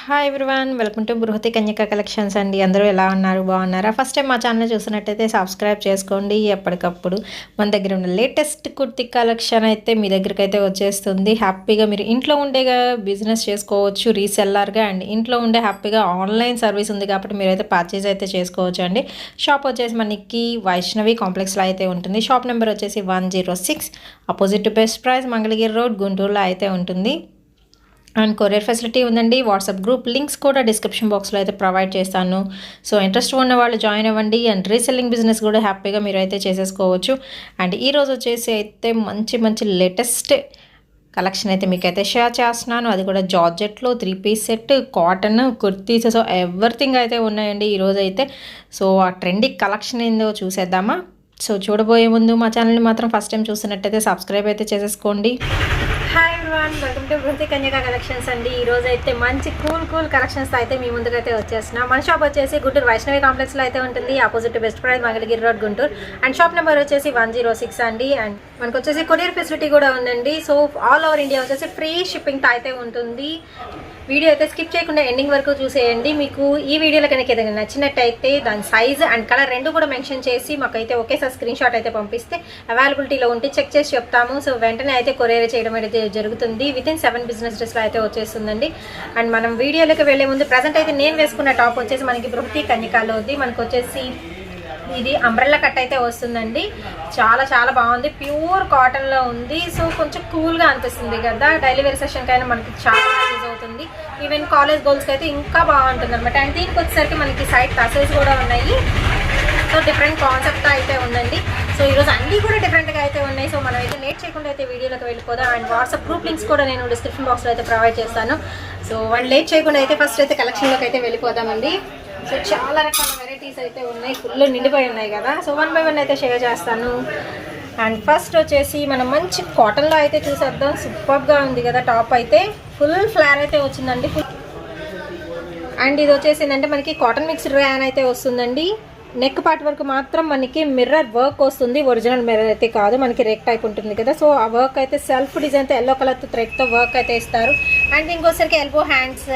Hi everyone, welcome to Bruhati Kanyaka collections అండి. అందరూ ఎలా ఉన్నారు? బాగున్నారా? ఫస్ట్ టైం మా ఛానల్ చూసినట్టయితే సబ్స్క్రైబ్ చేసుకోండి. ఎప్పటికప్పుడు మన దగ్గర ఉన్న లేటెస్ట్ కుర్తి కలెక్షన్ అయితే మీ దగ్గరికి అయితే వచ్చేస్తుంది. హ్యాపీగా మీరు ఇంట్లో ఉండేగా బిజినెస్ చేసుకోవచ్చు రీసెల్లర్గా, అండ్ ఇంట్లో ఉండే హ్యాపీగా ఆన్లైన్ సర్వీస్ ఉంది కాబట్టి మీరైతే పర్చేజ్ అయితే చేసుకోవచ్చు అండి. షాప్ వచ్చేసి మనకి వైష్ణవి కాంప్లెక్స్లో అయితే ఉంటుంది. షాప్ నెంబర్ వచ్చేసి 106, opposite to best price, Mangalagiri road, గుంటూరులో అయితే ఉంటుంది. అండ్ కొరియర్ ఫెసిలిటీ ఉందండి. వాట్సాప్ గ్రూప్ లింక్స్ కూడా డిస్క్రిప్షన్ బాక్స్లో అయితే ప్రొవైడ్ చేస్తాను. సో ఇంట్రెస్ట్ ఉన్న వాళ్ళు జాయిన్ అవ్వండి. అండ్ రీసెల్లింగ్ బిజినెస్ కూడా హ్యాపీగా మీరు అయితే చేసేసుకోవచ్చు. అండ్ ఈరోజు వచ్చేసి అయితే మంచి మంచి లేటెస్ట్ కలెక్షన్ అయితే మీకైతే షేర్ చేస్తున్నాను. అది కూడా జార్జెట్లో 3 piece set, cotton kurtis, so everything అయితే ఉన్నాయండి ఈరోజు అయితే. సో ఆ ట్రెండీ కలెక్షన్ ఏందో చూసేద్దామా? సో చూడబోయే ముందు మా ఛానల్ని మాత్రం ఫస్ట్ టైం చూస్తున్నట్టయితే సబ్స్క్రైబ్ అయితే చేసేసుకోండి. Hi everyone, welcome to Bruhati Kanyaka collections అండి. ఈరోజు అయితే మంచి కూల్ కలెక్షన్స్ అయితే మీ ముందుకైతే వచ్చేస్తున్నాం. మన షాప్ వచ్చేసి గుంటూరు వైష్ణవి కాంప్లెక్స్లో అయితే ఉంటుంది. Opposite best price, Mangalagiri road, Guntur. And shop number వచ్చేసి 106 అండి. అండ్ మనకు వచ్చేసి కొరియర్ ఫెసిలిటీ కూడా ఉందండి. సో ఆల్ ఓవర్ ఇండియా వచ్చేసి ఫ్రీ షిప్పింగ్ అయితే ఉంటుంది. వీడియో అయితే స్కిప్ చేయకుండా ఎండింగ్ వరకు చూసేయండి. మీకు ఈ వీడియోలో కనుక ఏదైనా నచ్చినట్టయితే దాని సైజ్ అండ్ కలర్ రెండు కూడా మెన్షన్ చేసి మాకైతే ఒకేసారి స్క్రీన్ షాట్ అయితే పంపిస్తే అవైలబిలిటీలో ఉంటే చెక్ చేసి చెప్తాము. సో వెంటనే అయితే కొరియర్ చేయడం అయితే జరుగుతుంది. వితిన్ 7 బిజినెస్ డేస్లో అయితే వచ్చేస్తుందండి. అండ్ మనం వీడియోలోకి వెళ్ళే ముందు ప్రజెంట్ అయితే నేను వేసుకున్న టాప్ వచ్చేసి మనకి బృహతి కన్యకాలో ఉంది. మనకు వచ్చేసి ఇది అంబ్రెల్లా కట్ అయితే వస్తుందండి. చాలా చాలా బాగుంది. ప్యూర్ కాటన్లో ఉంది. సో కొంచెం కూల్గా అనిపిస్తుంది కదా. డైలీ వేర్ సెషన్కి అయినా మనకి చాలా యూజ్ అవుతుంది. ఈవెన్ కాలేజ్ గోల్స్కి అయితే ఇంకా బాగుంటుంది అనమాట. అండ్ దీనికి వచ్చేసరికి మనకి సైడ్ టసల్స్ కూడా ఉన్నాయి. సో డిఫరెంట్ కాన్సెప్ట్ అయితే ఉందండి. సో ఈరోజు అన్నీ కూడా డిఫరెంట్గా అయితే ఉన్నాయి. సో మనం అయితే లేట్ చేయకుండా అయితే వీడియోలోకి వెళ్ళిపోదాం. అండ్ వాట్సాప్ గ్రూప్ లింక్స్ కూడా నేను డిస్క్రిప్షన్ బాక్స్లో అయితే ప్రొవైడ్ చేస్తాను. సో వాళ్ళు లేట్ చేయకుండా అయితే ఫస్ట్ అయితే కలెక్షన్లోకి అయితే వెళ్ళిపోదామండి. సో చాలా రకాల వెరైటీస్ అయితే ఉన్నాయి. ఫుల్ నిండిపోయి ఉన్నాయి కదా. సో 1 by 1 అయితే షేర్ చేస్తాను. అండ్ ఫస్ట్ వచ్చేసి మనం మంచి కాటన్లో అయితే చూసేద్దాం. సూపర్గా ఉంది కదా. టాప్ అయితే ఫుల్ ఫ్లేర్ అయితే వచ్చిందండి. అండ్ ఇది వచ్చేసి ఏంటంటే మనకి కాటన్ మిక్స్డ్ ర్యాన్ అయితే వస్తుందండి. నెక్ పార్ట్ వరకు మాత్రం మనకి మిర్రర్ వర్క్ వస్తుంది. ఒరిజినల్ మిర్రర్ అయితే కాదు, మనకి రెక్ టైప్ ఉంటుంది కదా. సో ఆ వర్క్ అయితే సెల్ఫ్ డిజైన్తో ఎల్లో కలర్తో థ్రెడ్తో వర్క్ అయితే ఇస్తారు. అండ్ ఇంకోసరికి ఎల్బో హ్యాండ్స్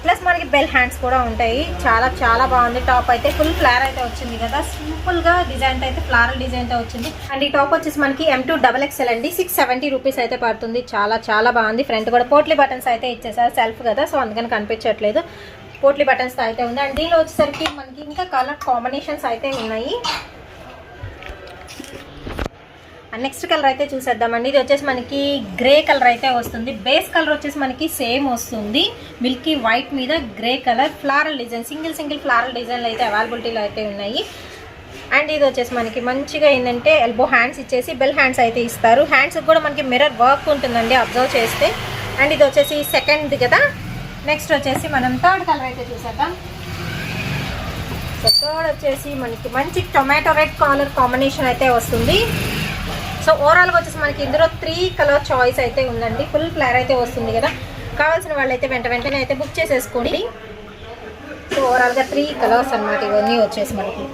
ప్లస్ మనకి బెల్ హ్యాండ్స్ కూడా ఉంటాయి. చాలా చాలా బాగుంది. టాప్ అయితే ఫుల్ ఫ్లేర్ అయితే వచ్చింది కదా. సింపుల్గా డిజైన్ అయితే ఫ్లారల్ డిజైన్తో వచ్చింది. అండ్ ఈ టాప్ వచ్చేసి మనకి M2XXL అండి. 670 రూపీస్ అయితే పడుతుంది. చాలా చాలా బాగుంది. ఫ్రంట్ కూడా పోట్లీ బటన్స్ అయితే ఇచ్చేసారు. సెల్ఫ్ కదా, సో అందుకని కనిపించట్లేదు. పోట్లీ బటన్స్ అయితే ఉంది. అండ్ దీనిలో వచ్చేసరికి మనకి ఇంకా కలర్ కాంబినేషన్స్ అయితే ఉన్నాయి. అండ్ నెక్స్ట్ కలర్ అయితే చూసేద్దామండి. ఇది వచ్చేసి మనకి గ్రే కలర్ అయితే వస్తుంది. బేస్ కలర్ వచ్చేసి మనకి సేమ్ వస్తుంది. మిల్కీ వైట్ మీద grey colour floral design, single floral డిజైన్లు అయితే అవైలబిలిటీలో అయితే ఉన్నాయి. అండ్ ఇది వచ్చేసి మనకి మంచిగా ఏంటంటే ఎల్బో హ్యాండ్స్ ఇచ్చేసి బెల్ హ్యాండ్స్ అయితే ఇస్తారు. హ్యాండ్స్కి కూడా మనకి మిర్రర్ వర్క్ ఉంటుందండి అబ్జర్వ్ చేస్తే. అండ్ ఇది వచ్చేసి సెకండ్ కదా. నెక్స్ట్ వచ్చేసి మనం థర్డ్ కలర్ అయితే చూసేద్దాం. సో థర్డ్ వచ్చేసి మనకి మంచి టొమాటో రెడ్ కలర్ కాంబినేషన్ అయితే వస్తుంది. సో ఓవరాల్గా వచ్చేసి మనకి ఇందులో 3 కలర్ చాయిస్ అయితే ఉందండి. ఫుల్ ఫ్లేర్ అయితే వస్తుంది కదా. కావాల్సిన వాళ్ళు అయితే వెంటనే అయితే బుక్ చేసేసుకోండి. సో ఓవరాల్గా 3 కలర్స్ అనమాట. ఇవన్నీ వచ్చేసి మనకి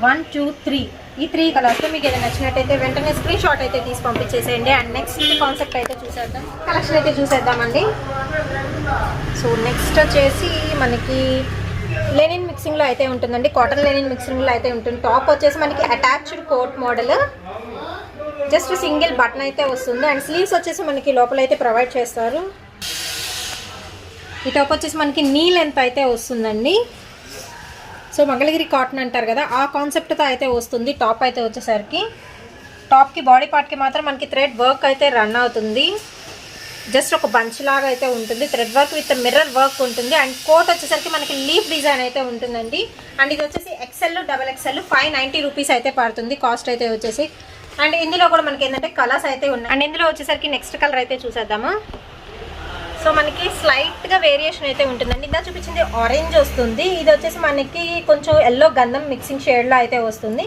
1, 2, 3 ఈ 3 కలర్స్లో మీకు ఏదైనా నచ్చినట్టయితే వెంటనే స్క్రీన్ షాట్ అయితే తీసి పంపించేసేయండి. అండ్ నెక్స్ట్ కాన్సెప్ట్ అయితే చూసేద్దాం. కలెక్షన్ అయితే చూసేద్దామండి. సో నెక్స్ట్ వచ్చేసి మనకి లెనిన్ మిక్సింగ్లో అయితే ఉంటుందండి. కాటన్ లెనిన్ మిక్సింగ్లో అయితే ఉంటుంది. టాప్ వచ్చేసి మనకి attached coat model, just single button అయితే వస్తుంది. అండ్ స్లీవ్స్ వచ్చేసి మనకి లోపల అయితే ప్రొవైడ్ చేస్తారు. ఈ టాప్ వచ్చేసి మనకి నీ లెంత్ అయితే వస్తుందండి. సో మంగళగిరి కాటన్ అంటారు కదా, ఆ కాన్సెప్ట్తో అయితే వస్తుంది. టాప్ అయితే వచ్చేసరికి టాప్కి బాడీ పార్ట్కి మాత్రం మనకి థ్రెడ్ వర్క్ అయితే రన్ అవుతుంది. జస్ట్ ఒక బంచ్ లాగా అయితే ఉంటుంది. Thread work with mirror work ఉంటుంది. అండ్ కోట్ వచ్చేసరికి మనకి లీఫ్ డిజైన్ అయితే ఉంటుందండి. అండ్ ఇది వచ్చేసి XL, XXL 590 రూపీస్ అయితే పడుతుంది కాస్ట్ అయితే వచ్చేసి. అండ్ ఇందులో కూడా మనకి ఏంటంటే కలర్స్ అయితే ఉన్నాయి. అండ్ ఇందులో వచ్చేసరికి నెక్స్ట్ కలర్ అయితే చూసేద్దాము. సో మనకి స్లైట్గా వేరియేషన్ అయితే ఉంటుందండి. ఇందా చూపించింది ఆరెంజ్ వస్తుంది. ఇది వచ్చేసి మనకి కొంచెం ఎల్లో గంధం మిక్సింగ్ షేడ్లో అయితే వస్తుంది.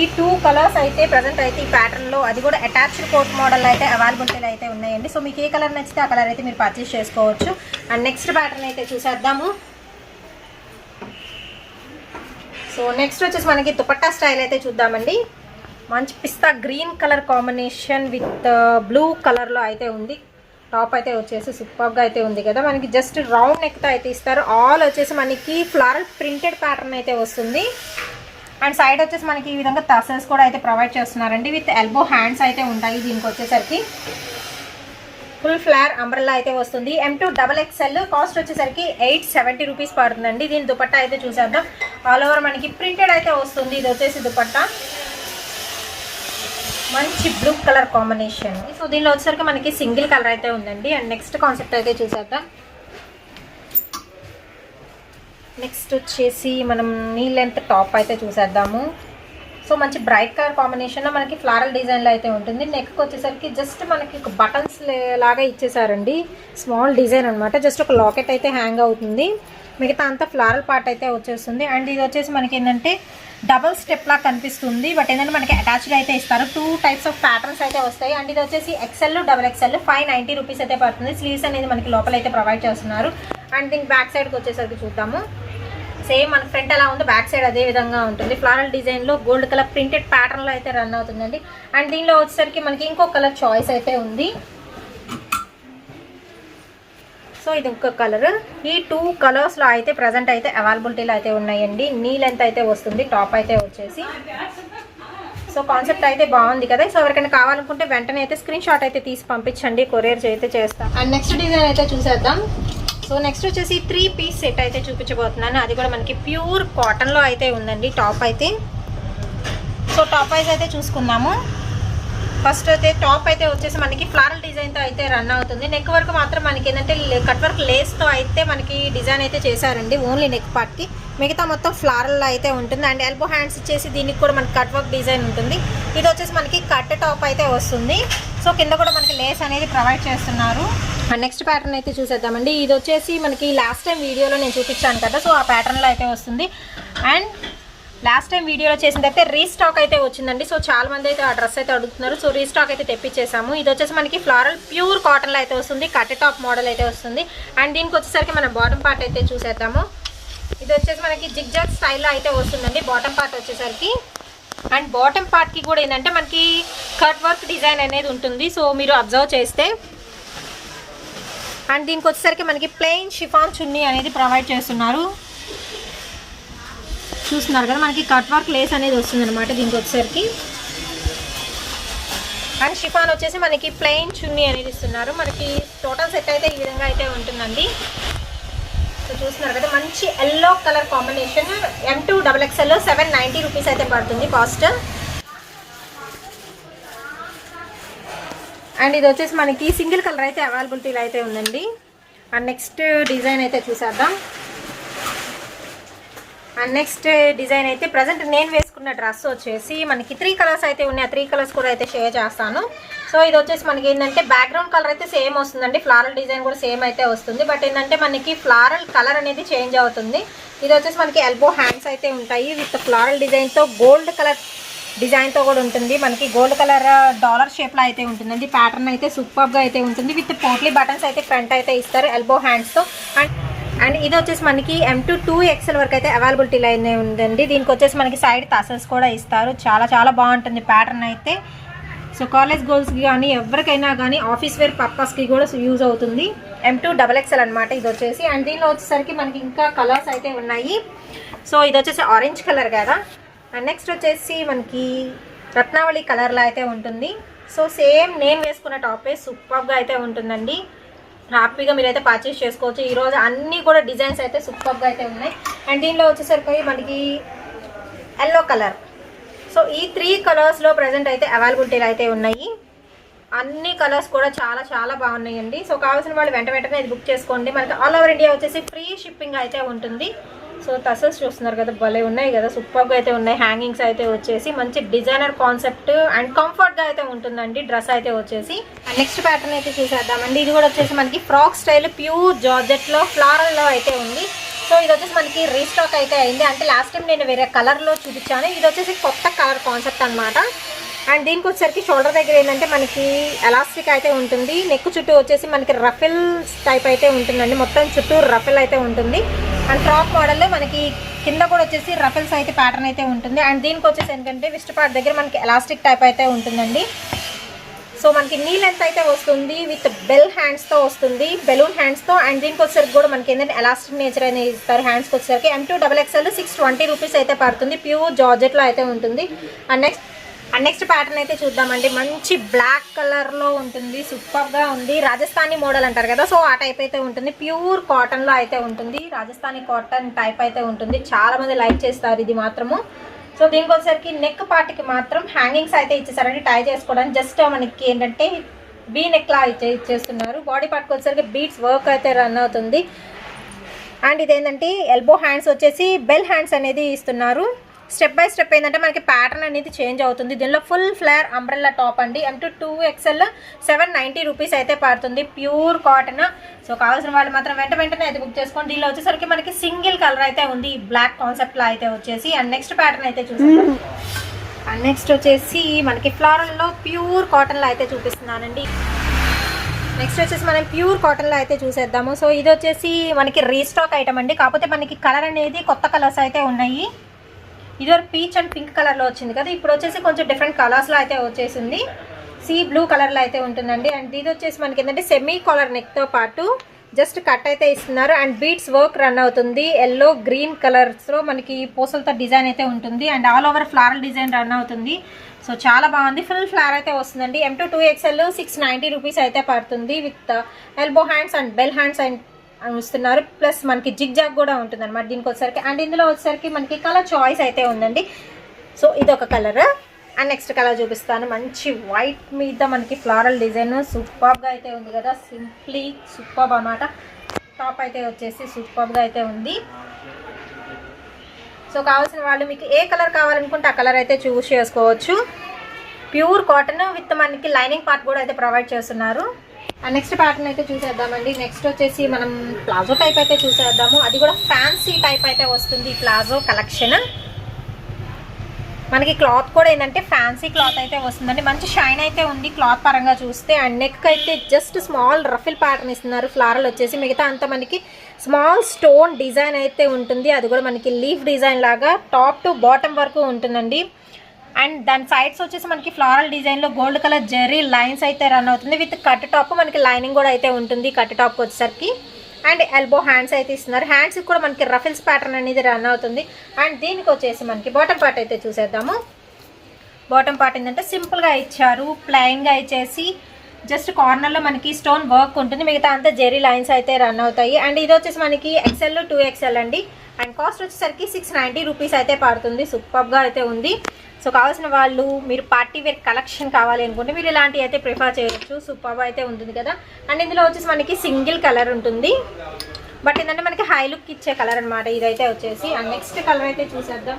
ఈ 2 కలర్స్ అయితే ప్రజెంట్ అయితే ఈ ప్యాటర్న్లో, అది కూడా అటాచ్డ్ కోట్ మోడల్ అయితే అవైలబిలిటీలో అయితే ఉన్నాయండి. సో మీకు ఏ కలర్ నచ్చితే ఆ కలర్ అయితే మీరు పర్చేస్ చేసుకోవచ్చు. అండ్ నెక్స్ట్ ప్యాటర్న్ అయితే చూసేద్దాము. సో నెక్స్ట్ వచ్చేసి మనకి దుపట్టా స్టైల్ అయితే చూద్దామండి. మంచి pista green colour combination with blue కలర్లో అయితే ఉంది. టాప్ అయితే వచ్చేసి సూపర్గా అయితే ఉంది కదా. మనకి జస్ట్ రౌండ్ నెక్తో అయితే ఇస్తారు. ఆల్ వచ్చేసి మనకి ఫ్లారల్ ప్రింటెడ్ ప్యాటర్న్ అయితే వస్తుంది. అండ్ సైడ్ వచ్చేసి మనకి ఈ విధంగా టసల్స్ కూడా అయితే ప్రొవైడ్ చేస్తున్నారండి. విత్ ఎల్బో హ్యాండ్స్ అయితే ఉంటాయి. దీనికి వచ్చేసరికి ఫుల్ ఫ్లేర్ అంబ్రెల్లా అయితే వస్తుంది. M2 XXL కాస్ట్ వచ్చేసరికి 870 రూపీస్ పడుతుందండి. దీని దుపట్టా అయితే చూసేద్దాం. ఆల్ ఓవర్ మనకి ప్రింటెడ్ అయితే వస్తుంది. ఇది వచ్చేసి దుపట్టా మంచి బ్లూ కలర్ కాంబినేషన్. సో దీనిలో వచ్చేసరికి మనకి సింగిల్ కలర్ అయితే ఉందండి. అండ్ నెక్స్ట్ కాన్సెప్ట్ అయితే చూసేద్దాం. నెక్స్ట్ వచ్చేసి మనం నీ లెంత్ టాప్ అయితే చూసేద్దాము. సో మంచి బ్రైట్ కలర్ కాంబినేషన్లో మనకి ఫ్లారల్ డిజైన్లో అయితే ఉంటుంది. నెక్కి వచ్చేసరికి జస్ట్ మనకి ఒక బటన్స్ లాగా ఇచ్చేసారండి. స్మాల్ డిజైన్ అనమాట. జస్ట్ ఒక లాకెట్ అయితే హ్యాంగ్ అవుతుంది. మిగతా అంతా ఫ్లారల్ పార్ట్ అయితే వచ్చేస్తుంది. అండ్ ఇది వచ్చేసి మనకి ఏంటంటే డబల్ స్టెప్ లా కనిపిస్తుంది. బట్ ఏంటంటే మనకి అటాచ్డ్ అయితే ఇస్తారు. 2 టైప్స్ ఆఫ్ ప్యాటర్న్స్ అయితే వస్తాయి. అండ్ ఇది వచ్చేసి XL XXL 590 రూపీస్ అయితే పడుతుంది. స్లీవ్స్ అనేది మనకి లోపల అయితే ప్రొవైడ్ చేస్తున్నారు. అండ్ దీనికి బ్యాక్ సైడ్కి వచ్చేసరికి చూద్దాము. సేమ్ మన ఫ్రంట్ ఎలా ఉందో బ్యాక్ సైడ్ అదే విధంగా ఉంటుంది. ఫ్లారల్ డిజైన్లో గోల్డ్ కలర్ ప్రింటెడ్ ప్యాటర్న్లో అయితే రన్ అవుతుందండి. అండ్ దీనిలో వచ్చేసరికి మనకి ఇంకో కలర్ చాయిస్ అయితే ఉంది. సో ఇది ఇంకొక కలర్. ఈ 2 కలర్స్లో అయితే ప్రజెంట్ అయితే అవైలబిలిటీలో అయితే ఉన్నాయండి. నీ లెంత్ అయితే వస్తుంది. టాప్ అయితే వచ్చేసి సో కాన్సెప్ట్ అయితే బాగుంది కదా. సో ఎవరికైనా కావాలనుకుంటే వెంటనే అయితే స్క్రీన్ షాట్ అయితే తీసి పంపించండి. కొరియర్ అయితే చేస్తాం. అండ్ నెక్స్ట్ డిజైన్ అయితే చూసేద్దాం. సో నెక్స్ట్ వచ్చేసి 3 పీస్ సెట్ అయితే చూపించబోతున్నాను. అది కూడా మనకి ప్యూర్ కాటన్లో అయితే ఉందండి టాప్ అయితే. సో టాప్ వైజ్ అయితే చూసుకుందాము. ఫస్ట్ అయితే టాప్ అయితే వచ్చేసి మనకి ఫ్లారల్ డిజైన్తో అయితే రన్ అవుతుంది. నెక్ వరకు మాత్రం మనకి ఏంటంటే కట్ వర్క్ లేస్తో అయితే మనకి డిజైన్ అయితే చేశారండి. ఓన్లీ నెక్ పార్ట్కి. మిగతా మొత్తం ఫ్లారల్ అయితే ఉంటుంది. అండ్ ఎల్బో హ్యాండ్స్ ఇచ్చేసి దీనికి కూడా మనకి కట్ వర్క్ డిజైన్ ఉంటుంది. ఇది వచ్చేసి మనకి కట్ టాప్ అయితే వస్తుంది. సో కింద కూడా మనకి లేస్ అనేది ప్రొవైడ్ చేస్తున్నారు. అండ్ నెక్స్ట్ ప్యాటర్న్ అయితే చూసేద్దామండి. ఇది వచ్చేసి మనకి లాస్ట్ టైం వీడియోలో నేను చూపించాను కదా. సో ఆ ప్యాటర్న్లో అయితే వస్తుంది. అండ్ లాస్ట్ టైం వీడియోలో చేసిన అయితే రీస్టాక్ అయితే వచ్చిందండి. సో చాలా మంది అయితే ఆ డ్రెస్ అయితే అడుగుతున్నారు. సో రీస్టాక్ అయితే తెప్పించేసాము. ఇది వచ్చేసి మనకి ఫ్లారల్ ప్యూర్ కాటన్లో అయితే వస్తుంది. కట్ టాప్ మోడల్ అయితే వస్తుంది. అండ్ దీనికి వచ్చేసరికి మనం బాటమ్ పార్ట్ అయితే చూసేద్దాము. ఇది వచ్చేసి మనకి జిగ్జాగ్ స్టైల్లో అయితే వస్తుందండి బాటమ్ పార్ట్ వచ్చేసరికి. అండ్ బాటమ్ పార్ట్కి కూడా ఏంటంటే మనకి కట్ వర్క్ డిజైన్ అనేది ఉంటుంది. సో మీరు అబ్జర్వ్ చేస్తే. అండ్ దీనికి వచ్చేసరికి మనకి ప్లెయిన్ షిఫాన్ చున్నీ అనేది ప్రొవైడ్ చేస్తున్నారు. చూస్తున్నారు కదా మనకి కట్ వర్క్ లేస్ అనేది వస్తుంది అనమాట దీనికి వచ్చేసరికి. అండ్ షిఫాన్ వచ్చేసి మనకి ప్లెయిన్ చున్నీ అనేది ఇస్తున్నారు. మనకి టోటల్ సెట్ అయితే ఈ విధంగా అయితే ఉంటుందండి. సో చూస్తున్నారు కదా మంచి yellow colour combination. M2 XXL 790 rupees అయితే పడుతుంది కాస్ట్. అండ్ ఇది వచ్చేసి మనకి సింగిల్ కలర్ అయితే అవైలబిలిటీలో అయితే ఉందండి. అండ్ నెక్స్ట్ డిజైన్ అయితే చూసేద్దాం. అండ్ నెక్స్ట్ డిజైన్ అయితే ప్రజెంట్ నేను వేసుకున్న డ్రెస్ వచ్చేసి మనకి 3 కలర్స్ అయితే ఉన్నాయి. 3 కలర్స్ కూడా అయితే షేర్ చేస్తాను. సో ఇది వచ్చేసి మనకి ఏంటంటే బ్యాక్గ్రౌండ్ కలర్ అయితే సేమ్ వస్తుందండి. ఫ్లారల్ డిజైన్ కూడా సేమ్ అయితే వస్తుంది. బట్ ఏంటంటే మనకి ఫ్లారల్ కలర్ అనేది చేంజ్ అవుతుంది. ఇది వచ్చేసి మనకి ఎల్బో హ్యాండ్స్ అయితే ఉంటాయి. విత్ ఫ్లారల్ డిజైన్తో గోల్డ్ కలర్ డిజైన్తో కూడా ఉంటుంది. మనకి గోల్డ్ కలర్ డాలర్ షేప్లో అయితే ఉంటుందండి. ప్యాటర్న్ అయితే సూపర్గా అయితే ఉంటుంది. విత్ పోట్లీ బటన్స్ అయితే ఫ్రంట్ అయితే ఇస్తారు ఎల్బో హ్యాండ్స్తో. అండ్ ఇది వచ్చేసి మనకి M2 2XL వరకు అయితే అవైలబిలిటీలో అయితే ఉందండి. దీనికి వచ్చేసి మనకి సైడ్ టసల్స్ కూడా ఇస్తారు. చాలా చాలా బాగుంటుంది ప్యాటర్న్ అయితే. సో కాలేజ్ గర్ల్స్కి కానీ ఎవరికైనా కానీ ఆఫీస్ వేర్ పర్పస్కి కూడా యూజ్ అవుతుంది. M2 XXL అనమాట ఇది వచ్చేసి. అండ్ దీనిలో వచ్చేసరికి మనకి ఇంకా కలర్స్ అయితే ఉన్నాయి. సో ఇది వచ్చేసి ఆరెంజ్ కలర్ కదా. అండ్ నెక్స్ట్ వచ్చేసి మనకి రత్నావళి కలర్లో అయితే ఉంటుంది. సో సేమ్ నేను వేసుకున్న టాపే సూపర్గా అయితే ఉంటుందండి. హ్యాపీగా మీరైతే పర్చేస్ చేసుకోవచ్చు. ఈరోజు అన్నీ కూడా డిజైన్స్ అయితే సూపర్గా అయితే ఉన్నాయి. అండ్ దీనిలో వచ్చేసరికి మనకి ఎల్లో కలర్. సో ఈ 3 కలర్స్లో ప్రజెంట్ అయితే అవైలబిలిటీలు అయితే ఉన్నాయి. అన్ని కలర్స్ కూడా చాలా చాలా బాగున్నాయండి. సో కావాల్సిన వాళ్ళు వెంటనే ఇది బుక్ చేసుకోండి. మనకి ఆల్ ఓవర్ ఇండియా వచ్చేసి ఫ్రీ షిప్పింగ్ అయితే ఉంటుంది. సో టసల్స్ చూస్తున్నారు కదా భలే ఉన్నాయి కదా. సూపర్గా అయితే ఉన్నాయి. హ్యాంగింగ్స్ అయితే వచ్చేసి మంచి డిజైనర్ కాన్సెప్ట్ అండ్ కంఫర్ట్గా అయితే ఉంటుందండి డ్రెస్ అయితే వచ్చేసి. అండ్ నెక్స్ట్ ప్యాటర్న్ అయితే చూసేద్దామండి. ఇది కూడా వచ్చేసి మనకి ఫ్రాక్ స్టైల్ ప్యూర్ జార్జెట్లో ఫ్లారల్లో అయితే ఉంది. సో ఇది వచ్చేసి మనకి రీస్టాక్ అయితే అయింది. అంటే లాస్ట్ టైం నేను వేరే కలర్లో చూపించాను. ఇది వచ్చేసి కొత్త కలర్ కాన్సెప్ట్ అనమాట. అండ్ దీనికి వచ్చేసరికి షోల్డర్ దగ్గర ఏంటంటే మనకి ఎలాస్టిక్ అయితే ఉంటుంది. నెక్ చుట్టూ వచ్చేసి మనకి రఫిల్ టైప్ అయితే ఉంటుందండి. మొత్తం చుట్టూ రఫిల్ అయితే ఉంటుంది. అండ్ ఫ్రాక్ మోడల్లో మనకి కింద కూడా వచ్చేసి రఫిల్స్ అయితే ప్యాటర్న్ అయితే ఉంటుంది. అండ్ దీనికి వచ్చేసి ఏంటంటే విస్ట్ పార్ట్ దగ్గర మనకి ఎలాస్టిక్ టైప్ అయితే ఉంటుందండి. సో మనకి నీ లెంత్ అయితే వస్తుంది. విత్ బెల్ హ్యాండ్స్తో వస్తుంది, బెలూన్ హ్యాండ్స్తో. అండ్ దీనికి వచ్చేసరికి కూడా మనకి ఏంటంటే ఎలాస్టిక్ నేచర్ అనేది ఇస్తారు. హ్యాండ్స్కి వచ్చేసరికి M2XXL 620 రూపీస్ అయితే పడుతుంది. ప్యూర్ జార్జెట్లో అయితే ఉంటుంది. అండ్ నెక్స్ట్ ప్యాటర్న్ అయితే చూద్దామండి. మంచి బ్లాక్ కలర్లో ఉంటుంది, సూపర్గా ఉంది. రాజస్థానీ మోడల్ అంటారు కదా, సో ఆ టైప్ అయితే ఉంటుంది. ప్యూర్ కాటన్లో అయితే ఉంటుంది, రాజస్థానీ కాటన్ టైప్ అయితే ఉంటుంది. చాలామంది లైక్ చేస్తారు ఇది మాత్రము. సో దీనికి వచ్చేసరికి నెక్ పార్ట్కి మాత్రం హ్యాంగింగ్స్ అయితే ఇచ్చేసారండి టై చేసుకోవడానికి. జస్ట్ మనకి ఏంటంటే బీ నెక్లా ఇచ్చేస్తున్నారు. బాడీ పార్ట్కి వచ్చేసరికి బీడ్స్ వర్క్ అయితే రన్ అవుతుంది. అండ్ ఇదేంటంటే ఎల్బో హ్యాండ్స్ వచ్చేసి బెల్ హ్యాండ్స్ అనేది ఇస్తున్నారు. స్టెప్ బై స్టెప్ ఏంటంటే మనకి ప్యాటర్న్ అనేది చేంజ్ అవుతుంది. దీనిలో ఫుల్ ఫ్లేర్ అంబ్రెల్లా టాప్ అండి. M2XL 790 రూపీస్ అయితే పడుతుంది. Pure cotton. సో కావాల్సిన వాళ్ళు మాత్రం వెంటనే అయితే బుక్ చేసుకోండి. దీనిలో వచ్చేసరికి మనకి సింగిల్ కలర్ అయితే ఉంది, బ్లాక్ కాన్సెప్ట్లో అయితే వచ్చేసి. అండ్ నెక్స్ట్ ప్యాటర్న్ అయితే చూసాం. అండ్ నెక్స్ట్ వచ్చేసి మనకి ఫ్లోరల్లో ప్యూర్ కాటన్లో అయితే చూపిస్తున్నానండి. నెక్స్ట్ వచ్చేసి మనం ప్యూర్ కాటన్లో అయితే చూసేద్దాము. సో ఇది వచ్చేసి మనకి రీస్టాక్ ఐటమ్ అండి. కాకపోతే మనకి కలర్ అనేది కొత్త కలర్స్ అయితే ఉన్నాయి. ఇదివరకు పీచ్ అండ్ పింక్ కలర్లో వచ్చింది కదా, ఇప్పుడు వచ్చేసి కొంచెం డిఫరెంట్ కలర్స్లో అయితే వచ్చేసింది. సీ బ్లూ కలర్లో అయితే ఉంటుందండి. అండ్ ఇది వచ్చేసి మనకి ఏంటంటే సెమీ కాలర్ నెక్తో పాటు జస్ట్ కట్ అయితే ఇస్తున్నారు. అండ్ బీడ్స్ వర్క్ రన్ అవుతుంది. ఎల్లో గ్రీన్ కలర్స్లో మనకి పూసలతో డిజైన్ అయితే ఉంటుంది. And all over floral design run అవుతుంది. సో చాలా బాగుంది. ఫుల్ ఫ్లార్ అయితే వస్తుందండి. M2XL 690 రూపీస్ అయితే పడుతుంది. With elbow hands and bell hands and ఇస్తున్నారు. ప్లస్ మనకి జిగ్ జాగ్ కూడా ఉంటుంది అనమాట దీనికి వచ్చేసరికి. అండ్ ఇందులో వచ్చేసరికి మనకి కలర్ చాయిస్ అయితే ఉందండి. సో ఇదొక కలర్. అండ్ నెక్స్ట్ కలర్ చూపిస్తాను. మంచి వైట్ మీద మనకి ఫ్లారల్ డిజైన్ సూపర్గా అయితే ఉంది కదా, సింప్లీ సూపర్ అన్నమాట. టాప్ అయితే వచ్చేసి సూపర్గా అయితే ఉంది. సో కావాల్సిన వాళ్ళు మీకు ఏ కలర్ కావాలనుకుంటే ఆ కలర్ అయితే చూస్ చేసుకోవచ్చు. ప్యూర్ కాటన్ విత్ మనకి లైనింగ్ పార్ట్ కూడా అయితే ప్రొవైడ్ చేస్తున్నారు. అండ్ నెక్స్ట్ ప్యాటర్న్ అయితే చూసేద్దామండి. నెక్స్ట్ వచ్చేసి మనం ప్లాజో టైప్ అయితే చూసేద్దాము. అది కూడా ఫ్యాన్సీ టైప్ అయితే వస్తుంది ప్లాజో కలెక్షన్. మనకి క్లాత్ కూడా ఏంటంటే ఫ్యాన్సీ క్లాత్ అయితే వస్తుందండి. మంచి షైన్ అయితే ఉంది క్లాత్ పరంగా చూస్తే. అండ్ నెక్ అయితే జస్ట్ స్మాల్ రఫిల్ ప్యాటర్న్ ఇస్తున్నారు. ఫ్లారల్ వచ్చేసి మిగతా అంతా మనకి స్మాల్ స్టోన్ డిజైన్ అయితే ఉంటుంది. అది కూడా మనకి లీఫ్ డిజైన్ లాగా టాప్ టు బాటమ్ వరకు ఉంటుందండి. అండ్ దాని సైడ్స్ వచ్చేసి మనకి ఫ్లారల్ డిజైన్లో గోల్డ్ కలర్ జెర్రీ లైన్స్ అయితే రన్ అవుతుంది. విత్ కట్ టాప్ మనకి లైనింగ్ కూడా అయితే ఉంటుంది కట్ టాప్కి వచ్చేసరికి. అండ్ ఎల్బో హ్యాండ్స్ అయితే ఇస్తున్నారు. హ్యాండ్స్కి కూడా మనకి రఫిల్స్ ప్యాటర్న్ అనేది రన్ అవుతుంది. అండ్ దీనికి వచ్చేసి మనకి బాటమ్ పార్ట్ అయితే చూసేద్దాము. బాటమ్ పార్ట్ ఏంటంటే సింపుల్గా ఇచ్చారు, ప్లెయిన్గా ఇచ్చేసి జస్ట్ కార్నర్లో మనకి స్టోన్ వర్క్ ఉంటుంది. మిగతా అంతా జెర్రీ లైన్స్ అయితే రన్ అవుతాయి. అండ్ ఇది వచ్చేసి మనకి XL 2XL అండి. అండ్ కాస్ట్ వచ్చేసరికి 690 రూపీస్ అయితే పడుతుంది. సూపర్గా అయితే ఉంది. సో కావాల్సిన వాళ్ళు మీరు పార్టీ వేర్ కలెక్షన్ కావాలి అనుకుంటే మీరు ఇలాంటివి అయితే ప్రిఫర్ చేయొచ్చు. సూపర్ అయితే ఉంటుంది కదా. అండ్ ఇందులో వచ్చేసి మనకి సింగిల్ కలర్ ఉంటుంది, బట్ ఏంటంటే మనకి హై లుక్ ఇచ్చే కలర్ అనమాట ఇదైతే వచ్చేసి. అండ్ నెక్స్ట్ కలర్ అయితే చూసేద్దాం.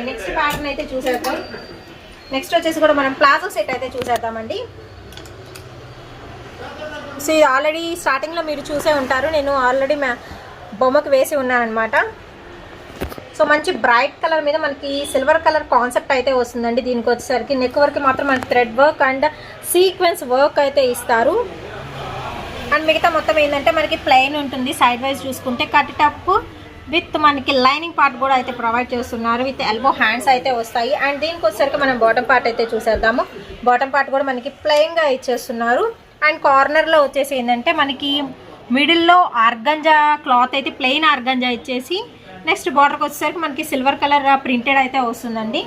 నెక్స్ట్ ప్యాటర్న్ అయితే చూసేద్దాం. నెక్స్ట్ వచ్చేసి కూడా మనం ప్లాజో సెట్ అయితే చూసేద్దామండి. సో ఇది ఆల్రెడీ స్టార్టింగ్లో మీరు చూసే ఉంటారు, నేను ఆల్రెడీ బొమ్మకు వేసి ఉన్నాను అనమాట. సో మంచి బ్రైట్ కలర్ మీద మనకి సిల్వర్ కలర్ కాన్సెప్ట్ అయితే వస్తుందండి. దీనికి వచ్చేసరికి నెక్ వర్క్ మాత్రం మనకి thread work and sequence work అయితే ఇస్తారు. అండ్ మిగతా మొత్తం ఏంటంటే మనకి ప్లెయిన్ ఉంటుంది. సైడ్ వైజ్ చూసుకుంటే కట్ టాప్ విత్ మనకి లైనింగ్ పార్ట్ కూడా అయితే ప్రొవైడ్ చేస్తున్నారు. విత్ ఎల్బో హ్యాండ్స్ అయితే వస్తాయి. అండ్ దీనికి వచ్చేసరికి మనం బాటమ్ పార్ట్ అయితే చూసేద్దాము. బాటమ్ పార్ట్ కూడా మనకి ప్లెయిన్గా ఇచ్చేస్తున్నారు. అండ్ కార్నర్లో వచ్చేసి ఏంటంటే మనకి మిడిల్లో ఆర్గంజా క్లాత్ అయితే ప్లెయిన్ ఆర్గంజా ఇచ్చేసి నెక్స్ట్ బార్డర్కి వచ్చేసరికి మనకి సిల్వర్ కలర్ ప్రింటెడ్ అయితే వస్తుందండి.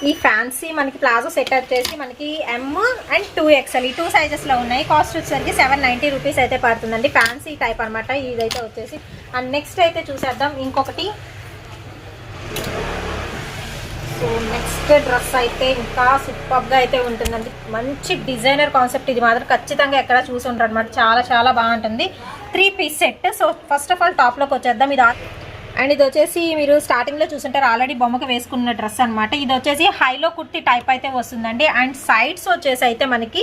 ఈ ఫ్యాన్సీ మనకి ప్లాజో సెట్ వచ్చేసి మనకి M అండ్ 2XL ఈ 2 సైజెస్లో ఉన్నాయి. కాస్ట్ వచ్చేసరికి 790 రూపీస్ అయితే పడుతుందండి. ఫ్యాన్సీ టైప్ అనమాట ఇదైతే వచ్చేసి. అండ్ నెక్స్ట్ అయితే చూసేద్దాం ఇంకొకటి. సో నెక్స్ట్ డ్రెస్ అయితే ఇంకా సూపర్గా అయితే ఉంటుందండి. మంచి డిజైనర్ కాన్సెప్ట్ ఇది మాత్రం ఖచ్చితంగా ఎక్కడ చూసి ఉంటారు అనమాట. చాలా చాలా బాగుంటుంది. 3 piece set. So first of all టాప్లోకి వచ్చేద్దాం. ఇది అండ్ ఇది వచ్చేసి మీరు స్టార్టింగ్లో చూసుంటారు ఆల్రెడీ బొమ్మకు వేసుకున్న డ్రెస్ అనమాట. ఇది వచ్చేసి హైలో కుర్తి టైప్ అయితే వస్తుందండి. అండ్ సైడ్స్ వచ్చేసి అయితే మనకి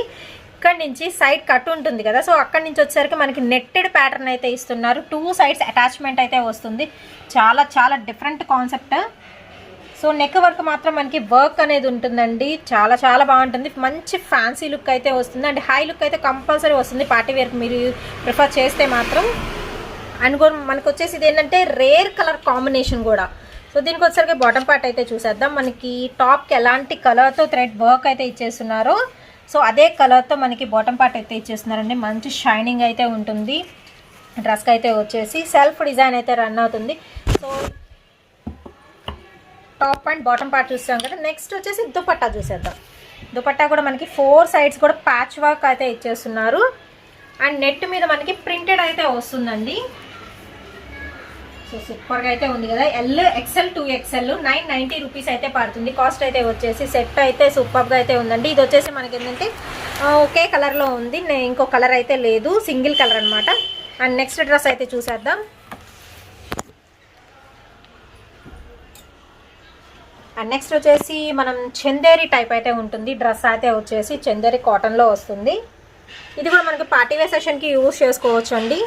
ఇక్కడ నుంచి సైడ్ కట్ ఉంటుంది కదా, సో అక్కడి నుంచి వచ్చేసరికి మనకి నెట్టెడ్ ప్యాటర్న్ అయితే ఇస్తున్నారు. 2 సైడ్స్ అటాచ్మెంట్ అయితే వస్తుంది. చాలా చాలా different concept. So neck work మాత్రం మనకి వర్క్ అనేది ఉంటుందండి. చాలా చాలా బాగుంటుంది. మంచి ఫ్యాన్సీ లుక్ అయితే వస్తుంది. అండ్ హై లుక్ అయితే కంపల్సరీ వస్తుంది పార్టీ వేర్కి మీరు ప్రిఫర్ చేస్తే మాత్రం. అండ్ కూడా మనకు వచ్చేసి ఇది ఏంటంటే రేర్ కలర్ కాంబినేషన్ కూడా. సో దీనికి వచ్చేసరికి బాటమ్ పార్ట్ అయితే చూసేద్దాం. మనకి టాప్కి ఎలాంటి కలర్తో థ్రెడ్ వర్క్ అయితే ఇచ్చేస్తున్నారో సో అదే కలర్తో మనకి బాటమ్ పార్ట్ అయితే ఇచ్చేస్తున్నారండి. మంచి షైనింగ్ అయితే ఉంటుంది. డ్రెస్కి అయితే వచ్చేసి సెల్ఫ్ డిజైన్ అయితే రన్ అవుతుంది. So top and bottom part చూసాం కదా. నెక్స్ట్ వచ్చేసి దుపట్టా చూసేద్దాం. దుపట్టా కూడా మనకి 4 సైడ్స్ కూడా ప్యాచ్ వర్క్ అయితే ఇచ్చేస్తున్నారు. అండ్ నెట్ మీద మనకి ప్రింటెడ్ అయితే వస్తుందండి. సో సూపర్గా అయితే ఉంది కదా. XL 2XL 990 రూపీస్ అయితే పడుతుంది. కాస్ట్ అయితే వచ్చేసి సెట్ అయితే సూపర్గా అయితే ఉందండి. ఇది వచ్చేసి మనకి ఏంటంటే ఒకే కలర్లో ఉంది, ఇంకో కలర్ అయితే లేదు, సింగిల్ కలర్ అనమాట. అండ్ నెక్స్ట్ డ్రెస్ అయితే చూసేద్దాం. అండ్ నెక్స్ట్ వచ్చేసి మనం చందేరి టైప్ అయితే ఉంటుంది. డ్రెస్ అయితే వచ్చేసి చందేరి కాటన్లో వస్తుంది. ఇది కూడా మనకి పార్టీ వేర్ సెషన్కి యూజ్ చేసుకోవచ్చు అండి.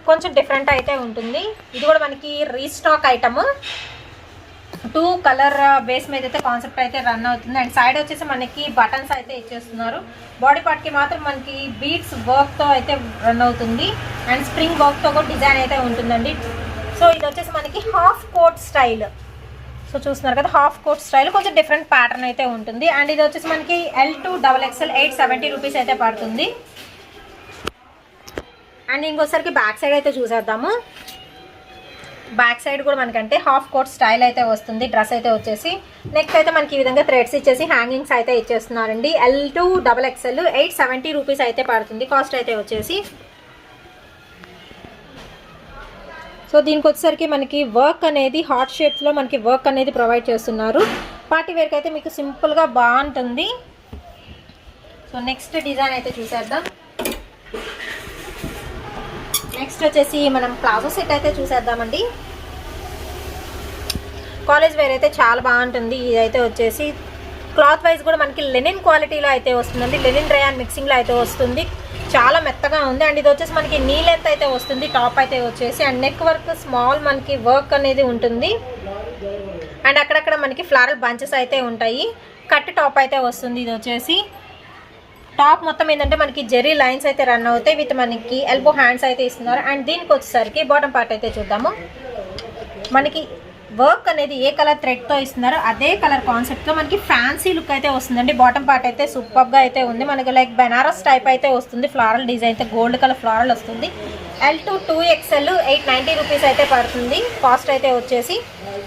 కొంచెం డిఫరెంట్ అయితే ఉంటుంది. ఇది కూడా మనకి రీస్టాక్ ఐటమ్. 2 కలర్ బేస్ మీద అయితే కాన్సెప్ట్ అయితే రన్ అవుతుంది. అండ్ సైడ్ వచ్చేసి మనకి బటన్స్ అయితే ఇచ్చేస్తున్నారు. బాడీ పార్ట్కి మాత్రం మనకి బీడ్స్ వర్క్తో అయితే రన్ అవుతుంది. అండ్ స్ప్రింగ్ వర్క్తో కూడా డిజైన్ అయితే ఉంటుందండి. సో ఇది వచ్చేసి మనకి హాఫ్ కోట్ స్టైల్. సో చూస్తున్నారు కదా, హాఫ్ కోట్ స్టైల్ కొంచెం డిఫరెంట్ ప్యాటర్న్ అయితే ఉంటుంది. అండ్ ఇది వచ్చేసి మనకి L2XXL 870 రూపీస్ అయితే పడుతుంది. అండ్ ఇంకోసారికి బ్యాక్ సైడ్ అయితే చూసేద్దాము. బ్యాక్ సైడ్ కూడా మనకంటే హాఫ్ కోట్ స్టైల్ అయితే వస్తుంది. డ్రెస్ అయితే వచ్చేసి నెక్స్ట్ అయితే మనకి ఈ విధంగా థ్రెడ్స్ ఇచ్చేసి హ్యాంగింగ్స్ అయితే ఇచ్చేస్తున్నారండి. L2XXL 870 రూపీస్ అయితే పడుతుంది. కాస్ట్ అయితే వచ్చేసి. సో దీనికి వచ్చేసరికి మనకి వర్క్ అనేది హార్ట్ షేప్స్లో మనకి వర్క్ అనేది ప్రొవైడ్ చేస్తున్నారు. పార్టీ వేర్కి అయితే మీకు సింపుల్గా బాగుంటుంది. సో నెక్స్ట్ డిజైన్ అయితే చూసేద్దాం. నెక్స్ట్ వచ్చేసి మనం ప్లాజో సెట్ అయితే చూసేద్దామండి. కాలేజ్ వేర్ అయితే చాలా బాగుంటుంది. ఇదైతే వచ్చేసి క్లాత్ వైజ్ కూడా మనకి లెనిన్ క్వాలిటీలో అయితే వస్తుందండి. లెనిన్ రేయాన్ మిక్సింగ్లో అయితే వస్తుంది. చాలా మెత్తగా ఉంది. అండ్ ఇది వచ్చేసి మనకి నీ లెంత్ అయితే వస్తుంది. టాప్ అయితే వచ్చేసి అండ్ నెక్ వర్క్ స్మాల్ మనకి వర్క్ అనేది ఉంటుంది. అండ్ అక్కడక్కడ మనకి ఫ్లారల్ బంచెస్ అయితే ఉంటాయి. కట్ టాప్ అయితే వస్తుంది. ఇది వచ్చేసి టాప్ మొత్తం ఏంటంటే మనకి జెరీ లైన్స్ అయితే రన్ అవుతాయి. విత్ మనకి ఎల్బో హ్యాండ్స్ అయితే ఇస్తున్నారు. అండ్ దీనికి వచ్చేసరికి బాటమ్ పార్ట్ అయితే చూద్దాము. మనకి వర్క్ అనేది ఏ కలర్ థ్రెడ్తో ఇస్తున్నారో అదే కలర్ కాన్సెప్ట్తో మనకి ఫ్యాన్సీ లుక్ అయితే వస్తుందండి. బాటమ్ పార్ట్ అయితే సూపర్గా అయితే ఉంది. మనకి లైక్ బెనారస్ టైప్ అయితే వస్తుంది. ఫ్లారల్ డిజైన్ అయితే గోల్డ్ కలర్ ఫ్లారల్ వస్తుంది. L2XL 890 రూపీస్ అయితే పడుతుంది. కాస్ట్ అయితే వచ్చేసి.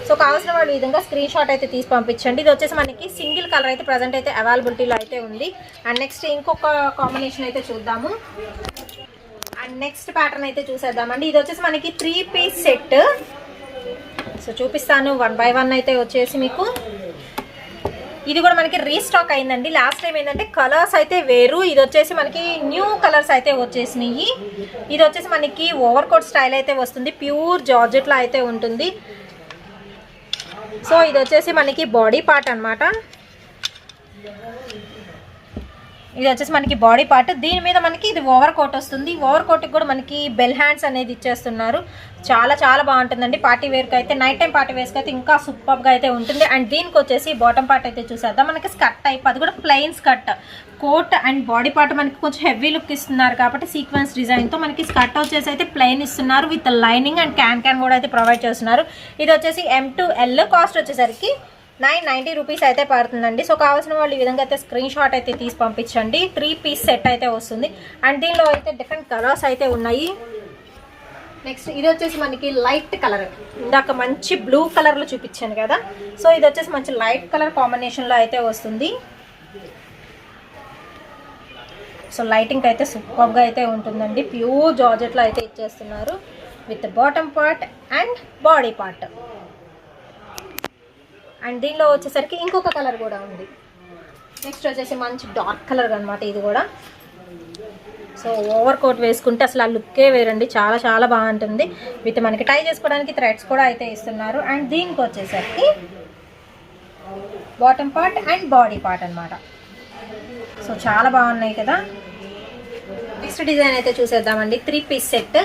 సో కావాల్సిన వాళ్ళు ఈ విధంగా స్క్రీన్ షాట్ అయితే తీసి పంపించండి. ఇది వచ్చేసి మనకి సింగిల్ కలర్ అయితే ప్రజెంట్ అయితే అవైలబిలిటీలో అయితే ఉంది. అండ్ నెక్స్ట్ ఇంకొక కాంబినేషన్ అయితే చూద్దాము. అండ్ నెక్స్ట్ ప్యాటర్న్ అయితే చూసేద్దామండి. ఇది వచ్చేసి మనకి 3 పీస్ సెట్. సో చూపిస్తాను 1 బై 1 అయితే వచ్చేసి మీకు. ఇది కూడా మనకి రీస్టాక్ అయిందండి. లాస్ట్ టైం ఏంటంటే కలర్స్ అయితే వేరు, ఇది వచ్చేసి మనకి న్యూ కలర్స్ అయితే వచ్చేసినాయి. ఇది వచ్చేసి మనకి ఓవర్ కోట్ స్టైల్ అయితే వస్తుంది. ప్యూర్ జార్జెట్లో అయితే ఉంటుంది. సో ఇది వచ్చేసి మనకి బాడీ పార్ట్ అనమాట. ఇది వచ్చేసి మనకి బాడీ పార్ట్. దీని మీద మనకి ఇది ఓవర్ కోట్ వస్తుంది. ఓవర్ కోట్కి కూడా మనకి బెల్ హ్యాండ్స్ అనేది ఇచ్చేస్తున్నారు. చాలా చాలా బాగుంటుందండి. పార్టీ వేర్కి అయితే నైట్ టైం పార్టీ వేర్స్కి అయితే ఇంకా సూపర్గా అయితే ఉంటుంది. అండ్ దీనికి వచ్చేసి బాటమ్ పార్ట్ అయితే చూసేద్దాం. మనకి స్కర్ట్ టైప్, అది కూడా plain skirt. Coat and body part మనకి కొంచెం హెవీ లుక్ ఇస్తున్నారు కాబట్టి సీక్వెన్స్ డిజైన్తో మనకి స్కర్ట్ వచ్చేసి అయితే ప్లెయిన్ ఇస్తున్నారు. విత్ లైనింగ్ అండ్ క్యాన్ కూడా అయితే ప్రొవైడ్ చేస్తున్నారు. ఇది వచ్చేసి M2L. కాస్ట్ వచ్చేసరికి 990 రూపీస్ అయితే పడుతుందండి. సో కావాల్సిన వాళ్ళు ఈ విధంగా అయితే స్క్రీన్ షాట్ అయితే తీసి పంపించండి. 3 పీస్ సెట్ అయితే వస్తుంది. అండ్ దీనిలో అయితే డిఫరెంట్ కలర్స్ అయితే ఉన్నాయి. నెక్స్ట్ ఇది వచ్చేసి మనకి లైట్ కలర్. ఇందాక మంచి బ్లూ కలర్లో చూపించాను కదా. సో ఇది వచ్చేసి మంచి లైట్ కలర్ కాంబినేషన్లో అయితే వస్తుంది. సో లైటింగ్ అయితే సూపర్గా అయితే ఉంటుందండి. ప్యూర్ జార్జెట్లో అయితే ఇచ్చేస్తున్నారు. With bottom part and body part. And దీనిలో వచ్చేసరికి ఇంకొక కలర్ కూడా ఉంది. నెక్స్ట్ వచ్చేసి మంచి డార్క్ కలర్ అనమాట ఇది కూడా. సో ఓవర్ కోట్ వేసుకుంటే అసలు ఆ లుక్కే వేరండి. చాలా చాలా బాగుంటుంది. విత్ మనకి టై చేసుకోవడానికి థ్రెడ్స్ కూడా అయితే ఇస్తున్నారు. అండ్ దీనికి వచ్చేసరికి bottom part and body part అనమాట. సో చాలా బాగున్నాయి కదా. నెక్స్ట్ డిజైన్ అయితే చూసేద్దామండి. 3 పీస్ సెట్.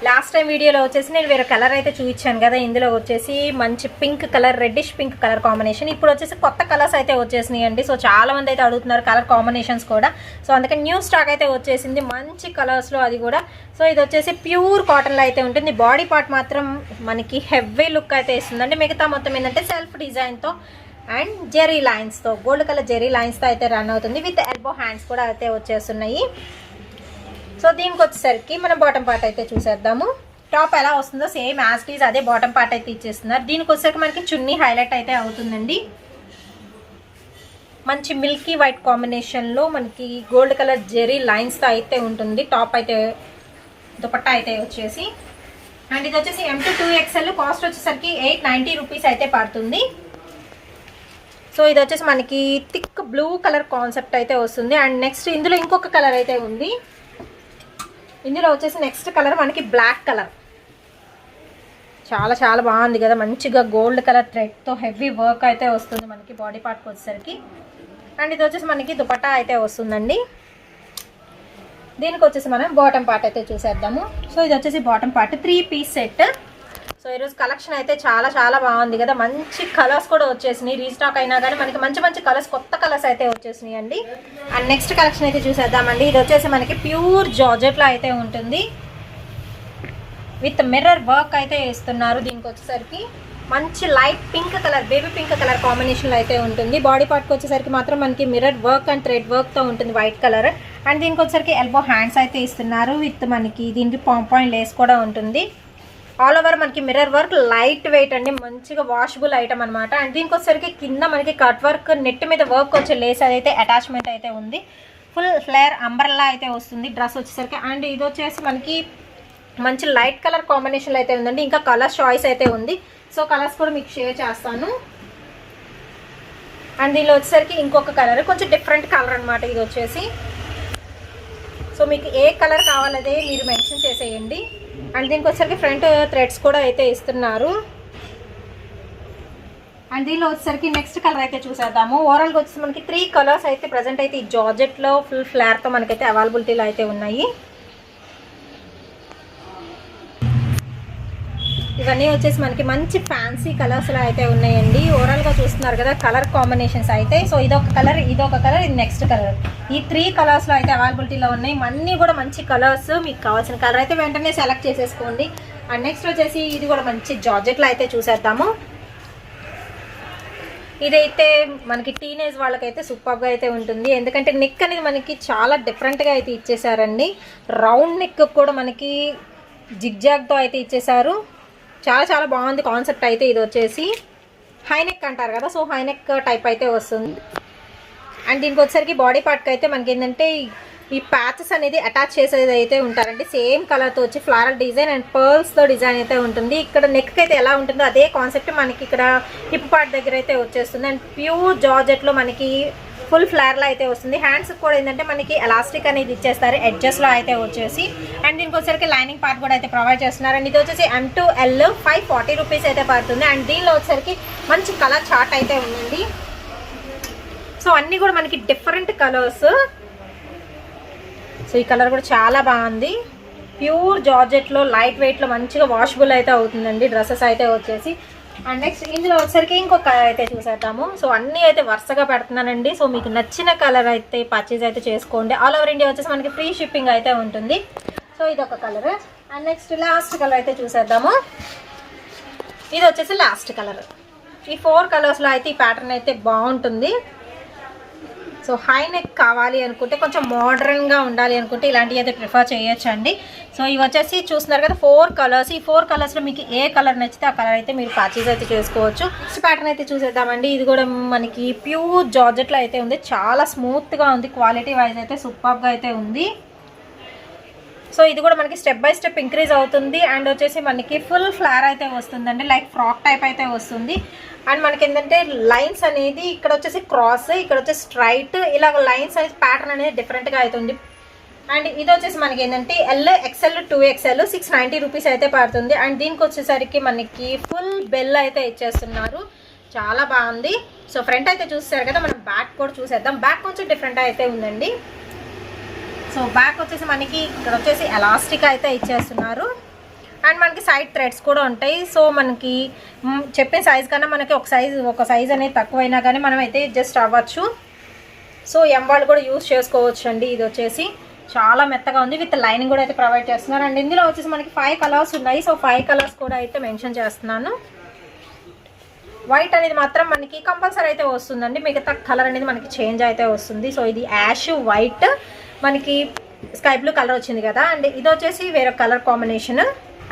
లాస్ట్ టైం వీడియోలో వచ్చేసి నేను వేరే కలర్ అయితే చూపించాను కదా. ఇందులో వచ్చేసి మంచి pink colour, reddish pink colour combination. ఇప్పుడు వచ్చేసి కొత్త కలర్స్ అయితే వచ్చేసినాయి అండి. సో చాలా మంది అయితే అడుగుతున్నారు కలర్ కాంబినేషన్స్ కూడా. సో అందుకని న్యూ స్టాక్ అయితే వచ్చేసింది మంచి కలర్స్లో అది కూడా. సో ఇది వచ్చేసి ప్యూర్ కాటన్లో అయితే ఉంటుంది. బాడీ పార్ట్ మాత్రం మనకి హెవీ లుక్ అయితే ఇస్తుందండి. మిగతా మొత్తం ఏంటంటే సెల్ఫ్ డిజైన్తో అండ్ జెరీ లైన్స్తో, గోల్డ్ కలర్ జెరీ లైన్స్తో అయితే రన్ అవుతుంది. విత్ ఎల్బో హ్యాండ్స్ కూడా అయితే వచ్చేస్తున్నాయి. సో దీనికి వచ్చేసరికి మనం బాటమ్ పార్ట్ అయితే చూసేద్దాము. టాప్ ఎలా వస్తుందో సేమ్ యాజ్ ఇట్ ఈజ్ అదే బాటమ్ పార్ట్ అయితే ఇచ్చేస్తున్నారు. దీనికి వచ్చేసరికి మనకి చున్నీ హైలైట్ అయితే అవుతుందండి. మంచి మిల్కీ వైట్ కాంబినేషన్లో మనకి గోల్డ్ కలర్ జెరీ లైన్స్తో అయితే ఉంటుంది. టాప్ అయితే దుపట్టా అయితే వచ్చేసి, అండ్ ఇది వచ్చేసి M to 2XL. కాస్ట్ వచ్చేసరికి 890 రూపీస్ అయితే పడుతుంది. సో ఇది వచ్చేసి మనకి థిక్ బ్లూ కలర్ కాన్సెప్ట్ అయితే వస్తుంది. అండ్ నెక్స్ట్ ఇందులో ఇంకొక కలర్ అయితే ఉంది. ఇందులో వచ్చేసి నెక్స్ట్ కలర్ మనకి బ్లాక్ కలర్. చాలా చాలా బాగుంది కదా, మంచిగా గోల్డ్ కలర్ థ్రెడ్తో హెవీ వర్క్ అయితే వస్తుంది మనకి బాడీ పార్ట్కి వచ్చేసరికి. అండ్ ఇది వచ్చేసి మనకి దుపట్టా అయితే వస్తుందండి. దీనికి వచ్చేసి మనం బాటమ్ పార్ట్ అయితే చూసేద్దాము. సో ఇది వచ్చేసి bottom part 3 piece set. So ఈరోజు కలెక్షన్ అయితే చాలా చాలా బాగుంది కదా, మంచి కలర్స్ కూడా వచ్చేసినాయి. రీస్టాక్ అయినా కానీ మనకి మంచి మంచి కలర్స్, కొత్త కలర్స్ అయితే వచ్చేసినాయి అండి. అండ్ నెక్స్ట్ కలెక్షన్ అయితే చూసేద్దామండి. ఇది వచ్చేసి మనకి ప్యూర్ జార్జెట్లో అయితే ఉంటుంది. విత్ మిర్రర్ వర్క్ అయితే ఇస్తున్నారు. దీనికి వచ్చేసరికి మంచి light pink colour, baby pink colour కాంబినేషన్లో అయితే ఉంటుంది. బాడీ పార్ట్కి వచ్చేసరికి మాత్రం మనకి మిర్రర్ వర్క్ అండ్ థ్రెడ్ వర్క్తో ఉంటుంది వైట్ కలర్. అండ్ దీనికి వచ్చేసరికి ఎల్బో హ్యాండ్స్ అయితే ఇస్తున్నారు. విత్ మనకి దీనికి పాయింట్ లేస్ కూడా ఉంటుంది. ఆల్ ఓవర్ మనకి మిర్రర్ వర్క్, లైట్ వెయిట్ అండి, మంచిగా వాషబుల్ ఐటమ్ అనమాట. అండ్ దీనికి వచ్చేసరికి కింద మనకి కట్ వర్క్, నెట్ మీద వర్క్ వచ్చే లేస్ అయితే అటాచ్మెంట్ అయితే ఉంది. ఫుల్ ఫ్లేర్ అంబ్రెల్లా అయితే వస్తుంది డ్రెస్ వచ్చేసరికి. అండ్ ఇది వచ్చేసి మనకి మంచి లైట్ కలర్ కాంబినేషన్లో అయితే ఉందండి. ఇంకా కలర్ చాయిస్ అయితే ఉంది. సో కలర్స్ కూడా మీకు షేర్ చేస్తాను. అండ్ దీనిలో వచ్చేసరికి ఇంకొక కలర్, కొంచెం డిఫరెంట్ కలర్ అనమాట ఇది వచ్చేసి. సో మీకు ఏ కలర్ కావాలదే మీరు మెన్షన్ చేసేయండి. అండ్ దీనికి వచ్చేసరికి ఫ్రంట్ థ్రెడ్స్ కూడా అయితే ఇస్తున్నారు. అండ్ దీనిలో వచ్చేసరికి నెక్స్ట్ కలర్ అయితే చూసేద్దాము. ఓవరాల్గా వచ్చేసి మనకి 3 కలర్స్ అయితే ప్రజెంట్ అయితే ఈ జార్జెట్లో ఫుల్ ఫ్లేర్తో మనకైతే అవైలబిలిటీలో అయితే ఉన్నాయి. ఇవన్నీ వచ్చేసి మనకి మంచి ఫ్యాన్సీ కలర్స్లో అయితే ఉన్నాయండి. ఓవరాల్గా చూస్తున్నారు కదా కలర్ కాంబినేషన్స్ అయితే. సో ఇదొక కలర్, ఇదొక కలర్, ఇది నెక్స్ట్ కలర్. ఈ 3 కలర్స్లో అయితే అవైలబిలిటీలో ఉన్నాయి. అన్నీ కూడా మంచి కలర్స్. మీకు కావాల్సిన కలర్ అయితే వెంటనే సెలెక్ట్ చేసేసుకోండి. అండ్ నెక్స్ట్ వచ్చేసి ఇది కూడా మంచి జార్జెట్లో అయితే చూసేద్దాము. ఇదైతే మనకి టీనేజ్ వాళ్ళకైతే సూపర్గా అయితే ఉంటుంది. ఎందుకంటే నెక్ అనేది మనకి చాలా డిఫరెంట్గా అయితే ఇచ్చేసారండి. రౌండ్ నెక్ కూడా మనకి జిగ్జాగ్తో అయితే ఇచ్చేసారు. చాలా చాలా బాగుంది కాన్సెప్ట్ అయితే. ఇది వచ్చేసి హైనెక్ అంటారు కదా, సో హైనెక్ టైప్ అయితే వస్తుంది. అండ్ దీనికి వచ్చేసరికి బాడీ పార్ట్కి అయితే మనకి ఏంటంటే ఈ ప్యాచెస్ అనేది అటాచ్ చేసేది అయితే ఉంటారండి. సేమ్ కలర్తో వచ్చి ఫ్లారల్ డిజైన్ అండ్ పర్ల్స్తో డిజైన్ అయితే ఉంటుంది. ఇక్కడ నెక్ అయితే ఎలా ఉంటుందో అదే కాన్సెప్ట్ మనకి ఇక్కడ హిప్ పార్ట్ దగ్గర అయితే వచ్చేస్తుంది. అండ్ ప్యూర్ జార్జెట్లో మనకి ఫుల్ ఫ్లేర్లో అయితే వస్తుంది. హ్యాండ్స్ కూడా ఏంటంటే మనకి ఎలాస్టిక్ అనేది ఇచ్చేస్తారు ఎడ్జెస్లో అయితే వచ్చేసి. అండ్ దీనికి వచ్చేసరికి లైనింగ్ పార్ట్ కూడా అయితే ప్రొవైడ్ చేస్తున్నారు. అండ్ ఇది వచ్చేసి M to L 540 రూపీస్ అయితే పడుతుంది. అండ్ దీనిలో వచ్చేసరికి మంచి కలర్ చార్ట్ అయితే ఉందండి. సో అన్నీ కూడా మనకి డిఫరెంట్ కలర్స్. సో ఈ కలర్ కూడా చాలా బాగుంది. ప్యూర్ జార్జెట్లో లైట్ వెయిట్లో మంచిగా వాషబుల్ అయితే అవుతుందండి డ్రెస్సెస్ అయితే వచ్చేసి. అండ్ నెక్స్ట్ ఇందులో వచ్చేసరికి ఇంకొక కలర్ అయితే చూసేద్దాము. సో అన్నీ అయితే వరుసగా పెడుతున్నానండి. సో మీకు నచ్చిన కలర్ అయితే పర్చేజ్ అయితే చేసుకోండి. ఆల్ ఓవర్ ఇండియా వచ్చేసి మనకి ఫ్రీ షిప్పింగ్ అయితే ఉంటుంది. సో ఇదొక colour. And next last colour అయితే చూసేద్దాము. ఇది వచ్చేసి లాస్ట్ కలర్. ఈ 4 కలర్స్లో అయితే ఈ ప్యాటర్న్ అయితే బాగుంటుంది. సో హై నెక్ కావాలి అనుకుంటే, కొంచెం మోడర్న్గా ఉండాలి అనుకుంటే ఇలాంటివి అయితే ప్రిఫర్ చేయొచ్చు అండి. సో ఇవి వచ్చేసి చూస్తున్నారు కదా 4 కలర్స్. ఈ 4 కలర్స్లో మీకు ఏ కలర్ నచ్చితే ఆ కలర్ అయితే మీరు పర్చేజ్ అయితే చేసుకోవచ్చు. నెక్స్ట్ ప్యాటర్న్ అయితే చూసేద్దామండి. ఇది కూడా మనకి ప్యూర్ జార్జెట్లో అయితే ఉంది. చాలా స్మూత్గా ఉంది. క్వాలిటీ వైజ్ అయితే సూపర్గా అయితే ఉంది. సో ఇది కూడా మనకి స్టెప్ బై స్టెప్ ఇంక్రీజ్ అవుతుంది. అండ్ వచ్చేసి మనకి ఫుల్ ఫ్లార్ అయితే వస్తుందండి, లైక్ ఫ్రాక్ టైప్ అయితే వస్తుంది. అండ్ మనకి ఏంటంటే లైన్స్ అనేది ఇక్కడ వచ్చేసి క్రాస్, ఇక్కడ వచ్చేసి స్ట్రైట్, ఇలాగ లైన్స్ అనేది ప్యాటర్న్ అనేది డిఫరెంట్గా అవుతుంది. అండ్ ఇది వచ్చేసి మనకి ఏంటంటే L XL 2XL 690 రూపీస్ అయితే పడుతుంది. అండ్ దీనికి వచ్చేసరికి మనకి ఫుల్ బెల్ అయితే ఇచ్చేస్తున్నారు. చాలా బాగుంది. సో ఫ్రంట్ అయితే చూస్తారు కదా, మనం బ్యాక్ కూడా చూసేద్దాం. బ్యాక్ కొంచెం డిఫరెంట్ అయితే ఉందండి. సో బ్యాక్ వచ్చేసి మనకి ఇక్కడ వచ్చేసి ఎలాస్టిక్ అయితే ఇచ్చేస్తున్నారు. అండ్ మనకి సైడ్ థ్రెడ్స్ కూడా ఉంటాయి. సో మనకి చెప్పే సైజ్ కన్నా మనకి ఒక సైజ్ అనేది తక్కువైనా కానీ మనం అయితే అడ్జస్ట్ అవ్వచ్చు. సో వాళ్ళు కూడా యూజ్ చేసుకోవచ్చు అండి. ఇది వచ్చేసి చాలా మెత్తగా ఉంది. విత్ లైనింగ్ కూడా అయితే ప్రొవైడ్ చేస్తున్నారు. అండ్ ఇందులో వచ్చేసి మనకి 5 కలర్స్ ఉన్నాయి. సో 5 కలర్స్ కూడా అయితే మెన్షన్ చేస్తున్నాను. వైట్ అనేది మాత్రం మనకి కంపల్సరీ అయితే వస్తుందండి, మిగతా కలర్ అనేది మనకి చేంజ్ అయితే వస్తుంది. సో ఇది యాష్ వైట్ మనకి స్కై బ్లూ కలర్ వచ్చింది కదా, అండ్ ఇది వచ్చేసి వేరే కలర్ కాంబినేషన్.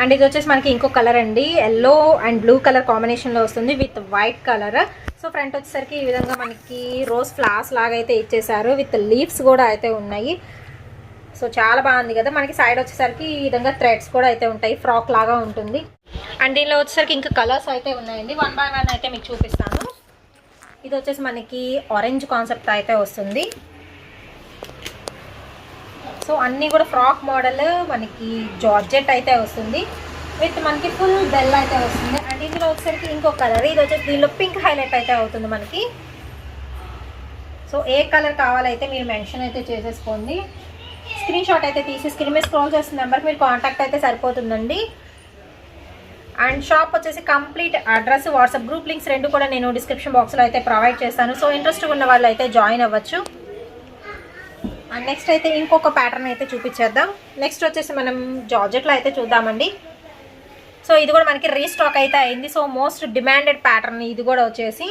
అండ్ ఇది వచ్చేసి మనకి ఇంకో కలర్ అండి, ఎల్లో అండ్ బ్లూ కలర్ కాంబినేషన్లో వస్తుంది with white colour. So front వచ్చేసరికి ఈ విధంగా మనకి రోజ్ ఫ్లవర్స్ లాగా అయితే ఇచ్చేసారు, విత్ లీవ్స్ కూడా అయితే ఉన్నాయి. సో చాలా బాగుంది కదా. మనకి సైడ్ వచ్చేసరికి ఈ విధంగా థ్రెడ్స్ కూడా అయితే ఉంటాయి, ఫ్రాక్ లాగా ఉంటుంది. అండ్ దీనిలో వచ్చేసరికి ఇంకా కలర్స్ అయితే ఉన్నాయండి, 1 by 1 అయితే మీకు చూపిస్తాను. ఇది వచ్చేసి మనకి ఆరెంజ్ కాన్సెప్ట్ అయితే వస్తుంది. సో అన్నీ కూడా ఫ్రాక్ మోడల్ మనకి జార్జెట్ అయితే వస్తుంది, విత్ మనకి ఫుల్ బెల్ అయితే వస్తుంది. అండ్ ఇందులో వచ్చేసరికి ఇంకో కలర్, ఇది వచ్చేసి దీనిలో పింక్ హైలైట్ అయితే అవుతుంది మనకి. సో ఏ కలర్ కావాలైతే మీరు మెన్షన్ అయితే చేసేసుకోండి, స్క్రీన్ షాట్ అయితే తీసి స్క్రీన్ మీద స్క్రోల్ చేసిన నెంబర్కి మీరు కాంటాక్ట్ అయితే సరిపోతుందండి. అండ్ షాప్ వచ్చేసి complete address, WhatsApp group links రెండు కూడా నేను డిస్క్రిప్షన్ బాక్స్లో అయితే ప్రొవైడ్ చేస్తాను. సో ఇంట్రెస్ట్ ఉన్న వాళ్ళు అయితే జాయిన్ అవ్వచ్చు. అండ్ నెక్స్ట్ అయితే ఇంకొక ప్యాటర్న్ అయితే చూపించేద్దాం. నెక్స్ట్ వచ్చేసి మనం జార్జెట్లో అయితే చూద్దామండి. సో ఇది కూడా మనకి రీస్టాక్ అయితే అయింది. సో మోస్ట్ డిమాండెడ్ ప్యాటర్న్ ఇది కూడా వచ్చేసి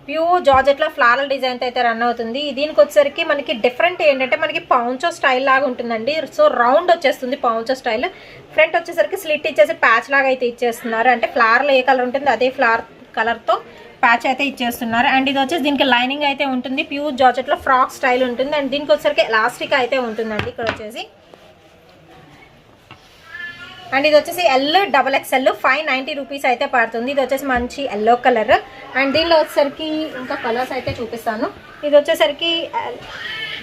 ప్యూర్ జార్జెట్లో ఫ్లారల్ డిజైన్తో అయితే రన్ అవుతుంది. దీనికి వచ్చేసరికి మనకి డిఫరెంట్ ఏంటంటే మనకి పౌంచో స్టైల్ లాగా ఉంటుందండి. సో రౌండ్ వచ్చేస్తుంది పౌంచో స్టైల్. ఫ్రంట్ వచ్చేసరికి స్లిట్ ఇచ్చేసి ప్యాచ్ లాగా అయితే ఇచ్చేస్తున్నారు, అంటే ఫ్లవర్లో ఏ కలర్ ఉంటుంది అదే ఫ్లవర్ కలర్తో ప్యాచ్ అయితే ఇచ్చేస్తున్నారు. అండ్ ఇది వచ్చేసి దీనికి లైనింగ్ అయితే ఉంటుంది, ప్యూర్ జార్జెట్లో ఫ్రాక్ స్టైల్ ఉంటుంది. అండ్ దీనికి వచ్చేసరికి ఎలాస్టిక్ అయితే ఉంటుందండి ఇక్కడ వచ్చేసి. అండ్ ఇది వచ్చేసి XXL 590 రూపీస్ అయితే పడుతుంది. ఇది వచ్చేసి మంచి ఎల్లో కలర్. అండ్ దీనిలో వచ్చేసరికి ఇంకా కలర్స్ అయితే చూపిస్తాను. ఇది వచ్చేసరికి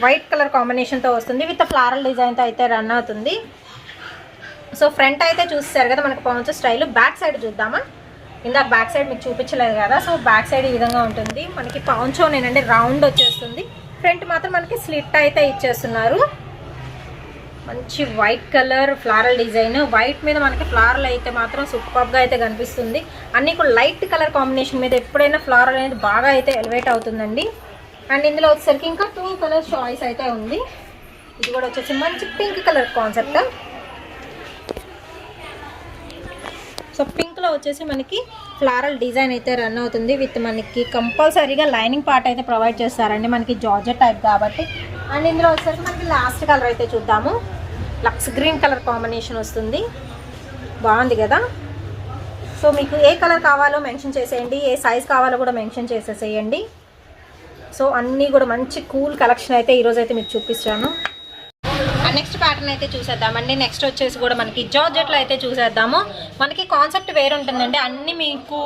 వైట్ కలర్ కాంబినేషన్తో వస్తుంది, విత్ ఫ్లారల్ డిజైన్తో అయితే రన్ అవుతుంది. సో ఫ్రంట్ అయితే చూస్తారు కదా మనకి పౌంచో స్టైల్. బ్యాక్ సైడ్ చూద్దామా, ఇందాక బ్యాక్ సైడ్ మీకు చూపించలేదు కదా. సో బ్యాక్ సైడ్ ఈ విధంగా ఉంటుంది మనకి పౌంచోనేనండి, రౌండ్ వచ్చేస్తుంది. ఫ్రంట్ మాత్రం మనకి స్లిట్ అయితే ఇచ్చేస్తున్నారు. మంచి white colour floral design, white మీద మనకి ఫ్లారల్ అయితే మాత్రం సూపర్గా అయితే కనిపిస్తుంది. అన్నీ కూడా లైట్ కలర్ కాంబినేషన్ మీద ఎప్పుడైనా ఫ్లారల్ అనేది బాగా అయితే ఎలివేట్ అవుతుందండి. అండ్ ఇందులో వచ్చేసరికి ఇంకా 2 కలర్ చాయిస్ అయితే ఉంది. ఇది కూడా వచ్చేసి మంచి పింక్ కలర్ కాన్సెప్ట్. సో పింక్లో వచ్చేసి మనకి ఫ్లారల్ డిజైన్ అయితే రన్ అవుతుంది, విత్ మనకి కంపల్సరీగా లైనింగ్ పార్ట్ అయితే ప్రొవైడ్ చేస్తారండి, మనకి జార్జెట్ టైప్ కాబట్టి. అండ్ ఇందులో వచ్చేసరికి మనకి లాస్ట్ కలర్ అయితే చూద్దాము. లక్స్ గ్రీన్ కలర్ కాంబినేషన్ వస్తుంది, బాగుంది కదా. సో మీకు ఏ కలర్ కావాలో మెన్షన్ చేసేయండి, ఏ సైజ్ కావాలో కూడా మెన్షన్ చేసేసేయండి. సో అన్నీ కూడా మంచి కూల్ కలెక్షన్ అయితే ఈరోజు అయితే మీకు చూపిస్తాను. నెక్స్ట్ ప్యాటర్న్ అయితే చూసేద్దామండి. నెక్స్ట్ వచ్చేసి కూడా మనకి జార్జెట్లో అయితే చూసేద్దాము. మనకి కాన్సెప్ట్ వేరు ఉంటుందండి, అన్నీ మీకు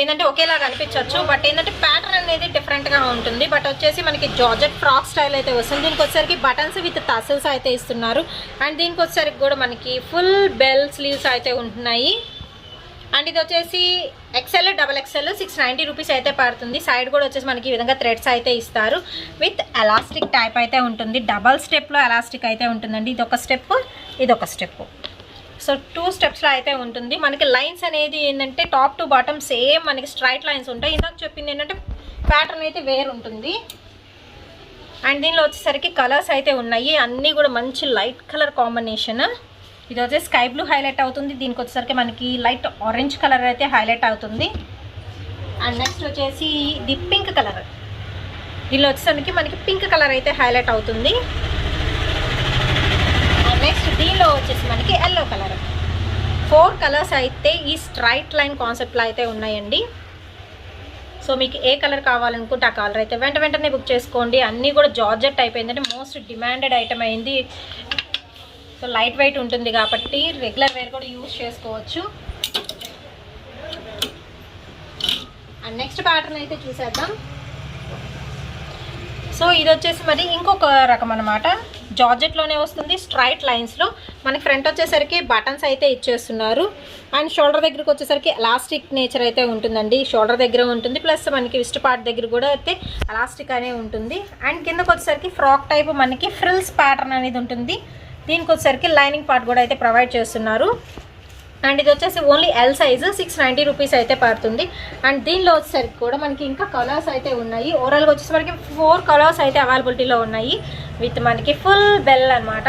ఏంటంటే ఒకేలాగా అనిపించవచ్చు, బట్ ఏంటంటే ప్యాటర్న్ అనేది డిఫరెంట్గా ఉంటుంది. బట్ వచ్చేసి మనకి జార్జెట్ ఫ్రాక్ స్టైల్ అయితే వస్తుంది. దీనికి వచ్చేసరికి బటన్స్ విత్ టసల్స్ అయితే ఇస్తున్నారు. అండ్ దీనికి వచ్చేసరికి కూడా మనకి ఫుల్ బెల్ స్లీవ్స్ అయితే ఉంటున్నాయి. అండ్ ఇది వచ్చేసి XXL 690 రూపీస్ అయితే పడుతుంది. సైడ్ కూడా వచ్చేసి మనకి ఈ విధంగా థ్రెడ్స్ అయితే ఇస్తారు, విత్ ఎలాస్టిక్ టైప్ అయితే ఉంటుంది. డబల్ స్టెప్లో ఎలాస్టిక్ అయితే ఉంటుందండి. ఇది ఒక స్టెప్, ఇది ఒక స్టెప్. సో 2 స్టెప్స్లో అయితే ఉంటుంది. మనకి లైన్స్ అనేది ఏంటంటే టాప్ టు బాటమ్ సేమ్ మనకి స్ట్రైట్ లైన్స్ ఉంటాయి. ఇందాక చెప్పింది ఏంటంటే ప్యాటర్న్ అయితే వేరు ఉంటుంది. అండ్ దీనిలో వచ్చేసరికి కలర్స్ అయితే ఉన్నాయి, అన్నీ కూడా మంచి లైట్ కలర్ కాంబినేషన్. ఇది వచ్చేసి స్కై బ్లూ హైలైట్ అవుతుంది, దీనికి వచ్చేసరికి మనకి లైట్ ఆరెంజ్ కలర్ అయితే హైలైట్ అవుతుంది. అండ్ నెక్స్ట్ వచ్చేసి ఇది పింక్ కలర్, దీనిలో వచ్చేసరికి మనకి పింక్ కలర్ అయితే హైలైట్ అవుతుంది. అండ్ నెక్స్ట్ దీనిలో వచ్చేసి మనకి ఎల్లో కలర్. 4 కలర్స్ అయితే ఈ స్ట్రైట్ లైన్ కాన్సెప్ట్లో అయితే ఉన్నాయండి. సో మీకు ఏ కలర్ కావాలనుకుంటే ఆ కలర్ అయితే వెంటనే బుక్ చేసుకోండి. అన్నీ కూడా జార్జెట్ అయిపోయిందంటే మోస్ట్ డిమాండెడ్ ఐటమ్ అయింది. సో లైట్ వెయిట్ ఉంటుంది కాబట్టి రెగ్యులర్ వేర్ కూడా యూజ్ చేసుకోవచ్చు. అండ్ నెక్స్ట్ ప్యాటర్న్ అయితే చూసేద్దాం. సో ఇది వచ్చేసి మరి ఇంకొక రకం అనమాట, జార్జెట్లోనే వస్తుంది, స్ట్రైట్ లైన్స్లో. మనకి ఫ్రంట్ వచ్చేసరికి బటన్స్ అయితే ఇచ్చేస్తున్నారు. అండ్ షోల్డర్ దగ్గరికి వచ్చేసరికి ఎలాస్టిక్ నేచర్ అయితే ఉంటుందండి, షోల్డర్ దగ్గర ఉంటుంది, ప్లస్ మనకి విస్ట్ పార్ట్ దగ్గర కూడా అయితే ఎలాస్టిక్ అనే ఉంటుంది. అండ్ కిందకు వచ్చేసరికి ఫ్రాక్ టైప్ మనకి ఫ్రిల్స్ ప్యాటర్న్ అనేది ఉంటుంది. దీనికి వచ్చేసరికి లైనింగ్ పార్ట్ కూడా అయితే ప్రొవైడ్ చేస్తున్నారు. అండ్ ఇది వచ్చేసి ఓన్లీ ఎల్ సైజు 690 రూపీస్ అయితే పడుతుంది. అండ్ దీనిలో వచ్చేసరికి కూడా మనకి ఇంకా కలర్స్ అయితే ఉన్నాయి. ఓవరాల్గా వచ్చేసరికి 4 కలర్స్ అయితే అవైలబిలిటీలో ఉన్నాయి, విత్ మనకి ఫుల్ బెల్ అనమాట.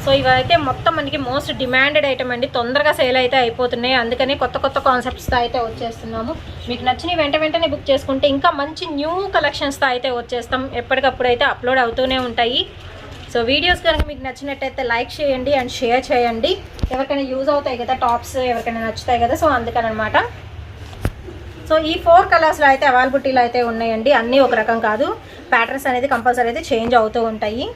సో ఇవైతే మొత్తం మనకి మోస్ట్ డిమాండెడ్ ఐటమ్ అండి, తొందరగా సేల్ అయితే అయిపోతున్నాయి. అందుకని కొత్త కొత్త కాన్సెప్ట్స్తో అయితే వచ్చేస్తున్నాము. మీకు నచ్చిన వెంటనే బుక్ చేసుకుంటే ఇంకా మంచి న్యూ కలెక్షన్స్తో అయితే వచ్చేస్తాం. ఎప్పటికప్పుడు అయితే అప్లోడ్ అవుతూనే ఉంటాయి. సో వీడియోస్ కనుక మీకు నచ్చినట్టయితే లైక్ చేయండి అండ్ షేర్ చేయండి. ఎవరికైనా యూజ్ అవుతాయి కదా, టాప్స్ ఎవరికైనా నచ్చుతాయి కదా, సో అందుకనమాట. సో ఈ 4 కలర్స్లో అయితే అవైలబిలిటీలో అయితే ఉన్నాయండి. అన్నీ ఒక రకం కాదు, ప్యాటర్న్స్ అనేది కంపల్సరీ అయితే చేంజ్ అవుతూ ఉంటాయి.